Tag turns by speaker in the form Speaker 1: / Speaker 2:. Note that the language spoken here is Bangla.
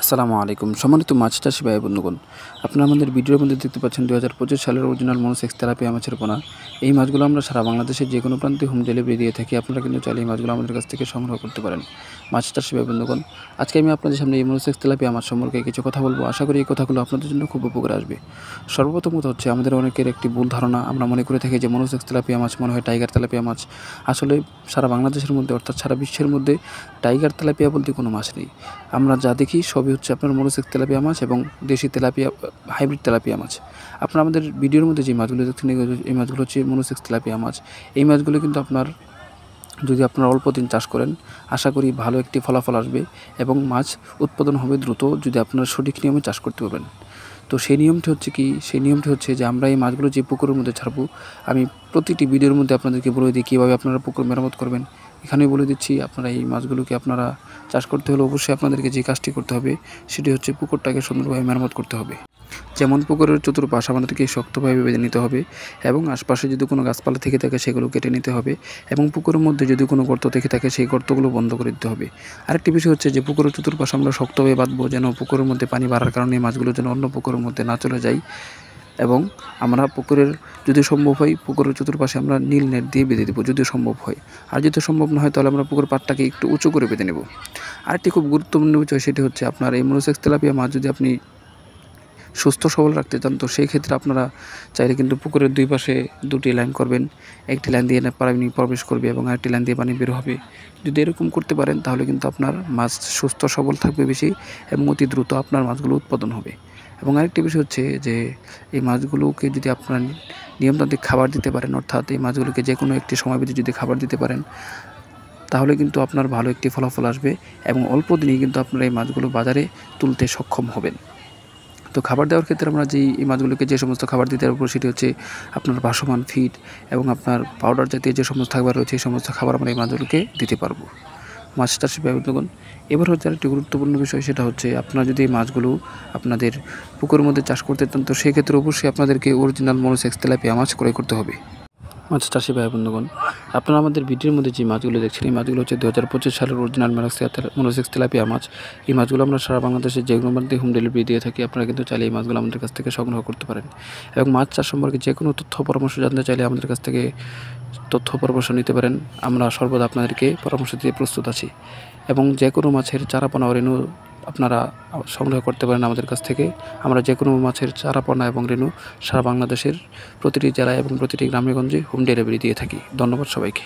Speaker 1: আসসালামু আলাইকুম। সম্মানিত মাছ চাষি ভাই বন্ধুগণ, আপনারা আমাদের ভিডিওর মধ্যে দেখতে পাচ্ছেন 2025 সালের অরিজিনাল মনোসেক্স তেলাপিয়া মাছের পোনা। এই মাছগুলো আমরা সারা বাংলাদেশের যে কোনো প্রান্তে হোম ডেলিভারি দিয়ে থাকি। আপনারা কিন্তু চাইলে এই মাছগুলো আমাদের কাছ থেকে সংগ্রহ করতে পারেন। মাছ চাষি ভাই বন্ধুগণ, আজকে আমি আপনাদের সামনে এই মনোসেক্স তেলাপিয়া মাছ সম্পর্কে কিছু কথা বলবো। আশা করি এই কথাগুলো আপনাদের জন্য খুব উপকারে আসবে। সর্বপ্রথম কথা হচ্ছে, আমাদের অনেকের একটি ভুল ধারণা, আমরা মনে করে থাকি যে মনোসেক্স তেলাপিয়া মাছ মনে হয় টাইগার তেলাপিয়া মাছ। আসলে সারা বাংলাদেশের মধ্যে অর্থাৎ সারা বিশ্বের মধ্যে টাইগার তেলাপিয়া বলতে কোনো মাছ নেই। আমরা যা দেখি সবই হচ্ছে আপনার মনোসেক্স তেলাপিয়া মাছ এবং দেশি তেলাপিয়া হাইব্রিড তেলাপিয়া মাছ। আপনারা আমাদের ভিডিওর মধ্যে যে মাছগুলো দেখছেন এই মাছগুলো হচ্ছে মনোসেক্স তেলাপিয়া মাছ। এই মাছগুলো কিন্তু যদি আপনারা অল্প দিন চাষ করেন, আশা করি ভালো একটি ফলাফল আসবে এবং মাছ উৎপাদন হবে দ্রুত, যদি আপনারা সঠিক নিয়মে চাষ করতে পারবেন। তো সেই নিয়মটি হচ্ছে কি? সেই নিয়মটি হচ্ছে যে আমরা এই মাছগুলো যে পুকুরের মধ্যে ছাড়বো, আমি প্রতিটি ভিডিওর মধ্যে আপনাদেরকে বলে দিই কীভাবে আপনারা পুকুর মেরামত করবেন। এখানেই বলে দিচ্ছি, আপনারা এই মাছগুলোকে আপনারা চাষ করতে হলে অবশ্যই আপনাদেরকে যে কাজটি করতে হবে সেটি হচ্ছে পুকুরটাকে সুন্দরভাবে মেরামত করতে হবে। যেমন পুকুরের চতুর্পাশ আমাদেরকে শক্তভাবে বেঁধে নিতে হবে এবং আশপাশে যদি কোনো গাছপালা থেকে থাকে সেগুলো কেটে নিতে হবে এবং পুকুরের মধ্যে যদি কোনো গর্ত থেকে থাকে সেই গর্তগুলো বন্ধ করে দিতে হবে। আরেকটি বিষয় হচ্ছে যে পুকুরের চতুর্পাশ আমরা শক্তভাবে বাঁধবো, যেন পুকুরের মধ্যে পানি বাড়ার কারণে মাছগুলো যেন অন্য পুকুরের মধ্যে না চলে যায়। এবং আমরা পুকুরের, যদি সম্ভব হয়, পুকুরের চতুর্পাশে আমরা নীল নেট দিয়ে বেঁধে দেবো যদি সম্ভব হয়। আর যদি সম্ভব না হয় তাহলে আমরা পুকুর পাড়টাকে একটু উঁচু করে বেঁধে নেব। আরেকটি খুব গুরুত্বপূর্ণ বিষয়, সেটি হচ্ছে আপনার এই মনোসেক্স তেলাপিয়া মাছ যদি আপনি সুস্থ সবল রাখতে চান, তো সেই ক্ষেত্রে আপনারা চাইলে কিন্তু পুকুরের দুই পাশে দুটি লাইন করবেন। একটি লাইন দিয়ে পানি প্রবেশ করবে এবং আরেকটি লাইন দিয়ে পানি বের হবে। যদি এরকম করতে পারেন তাহলে কিন্তু আপনার মাছ সুস্থ সবল থাকবে বেশি এবং অতি দ্রুত আপনার মাছগুলো উৎপাদন হবে। এবং আরেকটি বিষয় হচ্ছে যে এই মাছগুলোকে যদি আপনার নিয়মতান্ত্রিক খাবার দিতে পারেন, অর্থাৎ এই মাছগুলোকে যে কোনো একটি সময়বিধি যদি খাবার দিতে পারেন, তাহলে কিন্তু আপনার ভালো একটি ফলাফল আসবে এবং অল্প দিনেই কিন্তু আপনারা এই মাছগুলো বাজারে তুলতে সক্ষম হবেন। তো খাবার দেওয়ার ক্ষেত্রে আমরা এই মাছগুলোকে যে সমস্ত খাবার দিতে পারবো সেটি হচ্ছে আপনার ভাসমান ফিড এবং আপনার পাউডার জাতীয় যে সমস্ত খাবার রয়েছে এই সমস্ত খাবার আমরা এই মাছগুলোকে দিতে পারবো। মাছ চাষি ভাই বন্ধুগণ, এবার হচ্ছে আরেকটি গুরুত্বপূর্ণ বিষয়, সেটা হচ্ছে আপনারা যদি এই মাছগুলো আপনাদের পুকুরের মধ্যে চাষ করতে চান, তো সেক্ষেত্রে অবশ্যই আপনাদেরকে অরিজিনাল মনোসেক্স তেলাপিয়া মাছ ক্রয় করতে হবে। মাছ চাষি ভাই বন্ধুগণ, আপনারা আমাদের ভিডিওর মধ্যে যে মাছগুলো দেখছেন এই মাছগুলো হচ্ছে 2025 সালের অরিজিনাল মনোসেক্স তেলাপিয়া মাছ। এই মাছগুলো আমরা সারা বাংলাদেশের যে কোনো প্রান্তে হোম ডেলিভারি দিয়ে থাকি। আপনারা কিন্তু চাইলে এই মাছগুলো আমাদের কাছ থেকে সংগ্রহ করতে পারেন এবং মাছ চাষ সম্পর্কে যে কোনো তথ্য পরামর্শ জানতে চাইলে আমাদের কাছ থেকে তথ্য পরামর্শ নিতে পারেন। আমরা সর্বদা আপনাদেরকে পরামর্শ দিতে প্রস্তুত আছি এবং যে কোনো মাছের চারাপোনা রেণু আপনারা সংগ্রহ করতে পারেন আমাদের কাছ থেকে। আমরা যে কোনো মাছের চারাপোনা এবং রেণু সারা বাংলাদেশের প্রতিটি জেলায় এবং প্রতিটি গ্রামে গঞ্জে হোম ডেলিভারি দিয়ে থাকি। ধন্যবাদ সবাইকে।